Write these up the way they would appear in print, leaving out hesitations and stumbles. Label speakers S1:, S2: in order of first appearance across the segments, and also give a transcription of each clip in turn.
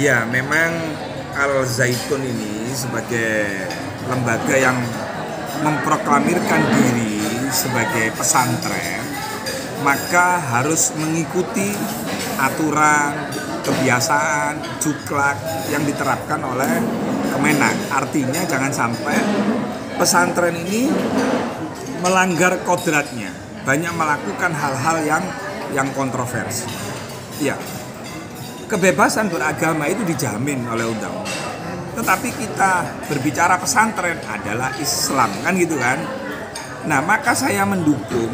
S1: Ya, memang Al Zaitun ini sebagai lembaga yang memproklamirkan diri sebagai pesantren, maka harus mengikuti aturan, kebiasaan, juklak yang diterapkan oleh Kemenak. Artinya jangan sampai pesantren ini melanggar kodratnya, banyak melakukan hal-hal yang kontroversi. Ya, kebebasan beragama itu dijamin oleh undang-undang. Tetapi kita berbicara pesantren adalah Islam, kan gitu kan? Nah, maka saya mendukung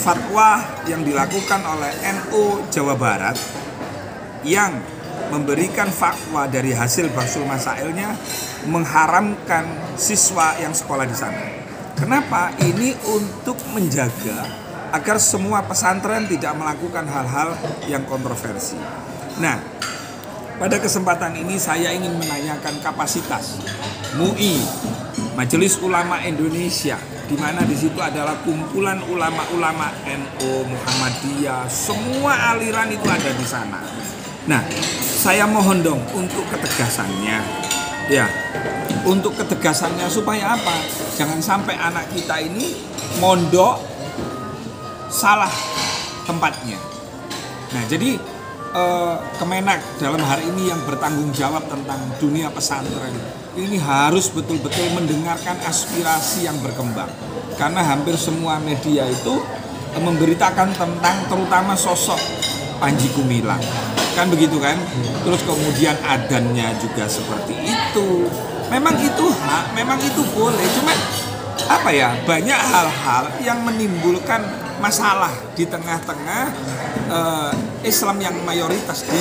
S1: fatwa yang dilakukan oleh NU Jawa Barat yang memberikan fatwa dari hasil bahsul masailnya mengharamkan siswa yang sekolah di sana. Kenapa? Ini untuk menjaga agar semua pesantren tidak melakukan hal-hal yang kontroversi. Nah, pada kesempatan ini saya ingin menanyakan kapasitas MUI, Majelis Ulama Indonesia, di mana di situ adalah kumpulan ulama-ulama NU, Muhammadiyah, semua aliran itu ada di sana. Nah, saya mohon dong untuk ketegasannya. Ya, untuk ketegasannya supaya apa? Jangan sampai anak kita ini mondok salah tempatnya. Nah, jadi Kemenak dalam hari ini yang bertanggung jawab tentang dunia pesantren ini harus betul-betul mendengarkan aspirasi yang berkembang, karena hampir semua media itu memberitakan tentang terutama sosok Panji Gumilang, kan begitu kan? Terus kemudian adannya juga seperti itu. Memang itu hak, memang itu boleh, cuma apa ya, banyak hal-hal yang menimbulkan masalah di tengah-tengah Islam yang mayoritas di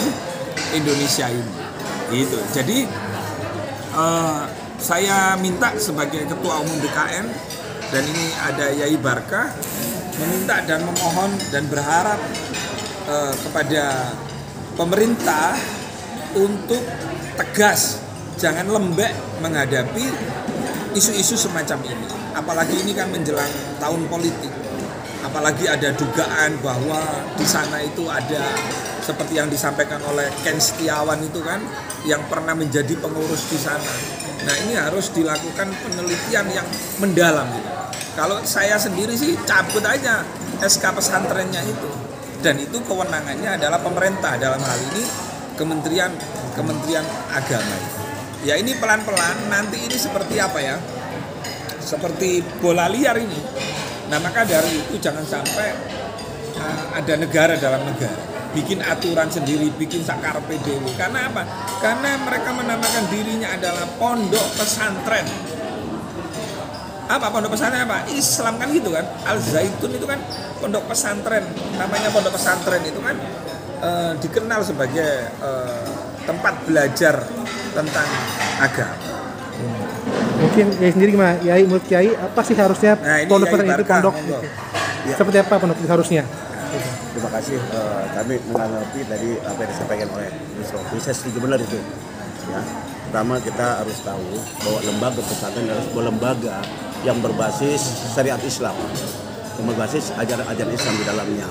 S1: Indonesia ini. Gitu. Jadi saya minta sebagai Ketua Umum BKN, dan ini ada Yai Barkah, meminta dan memohon dan berharap kepada pemerintah untuk tegas, jangan lembek menghadapi isu-isu semacam ini. Apalagi ini kan menjelang tahun politik. Apalagi ada dugaan bahwa di sana itu ada seperti yang disampaikan oleh Ken Setiawan itu kan, yang pernah menjadi pengurus di sana. Nah, ini harus dilakukan penelitian yang mendalam gitu. Kalau saya sendiri sih cabut aja SK pesantrennya itu. Dan itu kewenangannya adalah pemerintah, dalam hal ini Kementerian Agama. Ya, ini pelan-pelan nanti ini seperti apa ya? Seperti bola liar ini. Nah, maka dari itu jangan sampai ada negara dalam negara bikin aturan sendiri, bikin sakarpe dewe. Karena apa? Karena mereka menamakan dirinya adalah pondok pesantren. Apa pondok pesantren apa? Islam kan gitu kan? Al Zaitun itu kan pondok pesantren. Namanya pondok pesantren itu kan dikenal sebagai tempat belajar tentang agama.
S2: Mungkin Yai sendiri gimana? Yai, menurut Yai apa sih harusnya pondok pesantren itu pondok?
S1: Ya.
S2: Seperti apa pondok harusnya?
S3: Terima kasih. Kami menanggapi tadi apa yang disampaikan oleh Gus Rofi. Saya setuju benar itu. Ya. Pertama, kita harus tahu bahwa lembaga pesantren adalah sebuah lembaga yang berbasis syariat Islam, yang berbasis ajaran-ajaran Islam di dalamnya.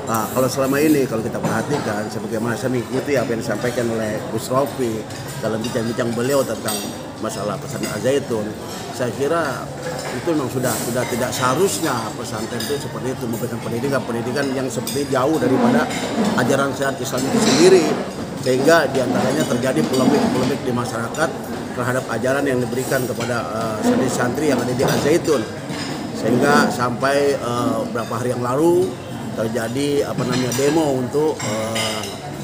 S3: Nah, kalau selama ini kalau kita perhatikan, sebagaimana saya mengikuti apa yang disampaikan oleh Gus Rofi dalam bincang-bincang beliau tentang masalah pesantren Al Zaitun, saya kira itu memang sudah tidak seharusnya pesantren itu seperti itu, memberikan pendidikan yang seperti jauh daripada ajaran syariat Islam itu sendiri, sehingga diantaranya terjadi polemik di masyarakat terhadap ajaran yang diberikan kepada santri-santri yang ada di Al Zaitun, sehingga sampai beberapa hari yang lalu terjadi demo untuk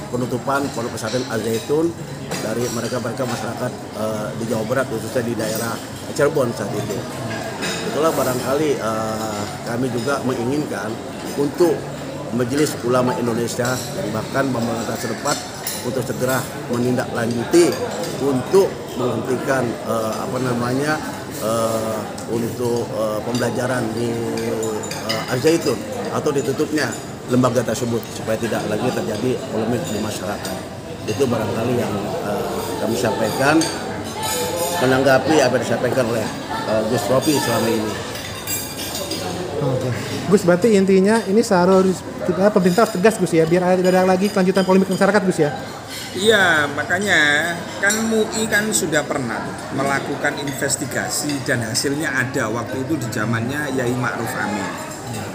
S3: penutupan pondok pesantren Al Zaitun dari mereka masyarakat di Jawa Barat, khususnya di daerah Cirebon saat itu. Itulah barangkali kami juga menginginkan untuk Majelis Ulama Indonesia dan bahkan pemerintah setempat untuk segera menindaklanjuti untuk menghentikan untuk pembelajaran di Al Zaitun atau ditutupnya lembaga tersebut supaya tidak lagi terjadi polemik di masyarakat. Itu barangkali yang kami sampaikan menanggapi apa yang disampaikan oleh Gus Rofi selama ini.
S2: Oke. Gus, berarti intinya ini seharusnya pemerintah harus tegas, Gus ya, biar tidak ada lagi kelanjutan polemik masyarakat, Gus ya.
S1: Iya, makanya kan MUI kan sudah pernah melakukan investigasi dan hasilnya ada waktu itu di zamannya Yai Ma'ruf Amin.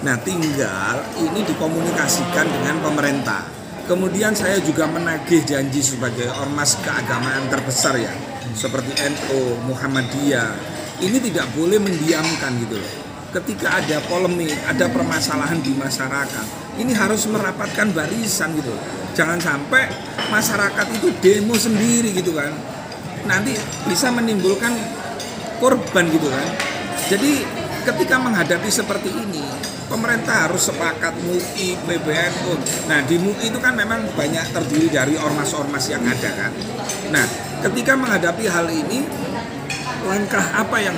S1: Nah, tinggal ini dikomunikasikan dengan pemerintah. Kemudian saya juga menagih janji sebagai ormas keagamaan terbesar ya, seperti NU, Muhammadiyah. Ini tidak boleh mendiamkan gitu loh. Ketika ada polemik, ada permasalahan di masyarakat, ini harus merapatkan barisan gitu loh. Jangan sampai masyarakat itu demo sendiri gitu kan, nanti bisa menimbulkan korban gitu kan. Jadi ketika menghadapi seperti ini, pemerintah harus sepakat, MUI, PBNU. Nah di MUI itu kan memang banyak terdiri dari ormas-ormas yang ada kan. Nah ketika menghadapi hal ini, langkah apa yang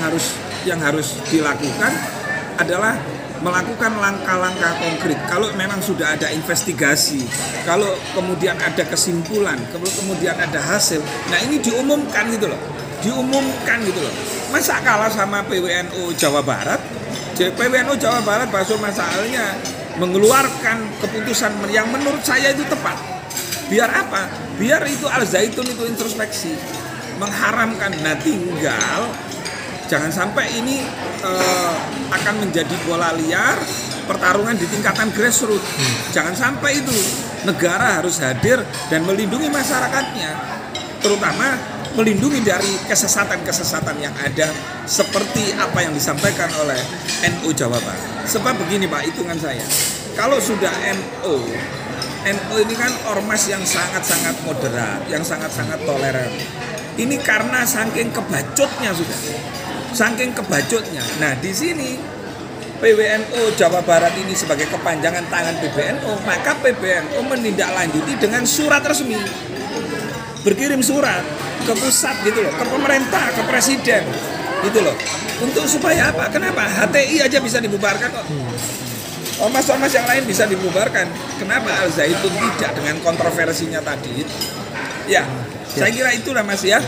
S1: harus dilakukan adalah melakukan langkah-langkah konkret. Kalau memang sudah ada investigasi, kalau kemudian ada kesimpulan, kalau kemudian ada hasil, nah ini diumumkan gitu loh. Masa kalah sama PWNU Jawa Barat? PWNU Jawa Barat Basul masalahnya mengeluarkan keputusan yang menurut saya itu tepat. Biar apa? Biar itu Al-Zaitun itu introspeksi, mengharamkan. Nah tinggal jangan sampai ini akan menjadi bola liar pertarungan di tingkatan grassroots. Jangan sampai itu. Negara harus hadir dan melindungi masyarakatnya, terutama melindungi dari kesesatan-kesesatan yang ada seperti apa yang disampaikan oleh NU Jawa Barat. Sebab begini Pak, hitungan saya, kalau sudah NU ini kan ormas yang sangat-sangat moderat, yang sangat-sangat toleran. Ini karena saking kebacotnya sudah. Nah di sini PWNU Jawa Barat ini sebagai kepanjangan tangan PBNU, maka PBNU menindaklanjuti dengan surat resmi, berkirim surat ke pusat gitu loh, ke pemerintah, ke presiden gitu loh. Untuk supaya apa? Kenapa? HTI aja bisa dibubarkan kok. Ormas-ormas yang lain bisa dibubarkan. Kenapa Al-Zaitun tidak dengan kontroversinya tadi? Ya, saya kira itulah Mas ya.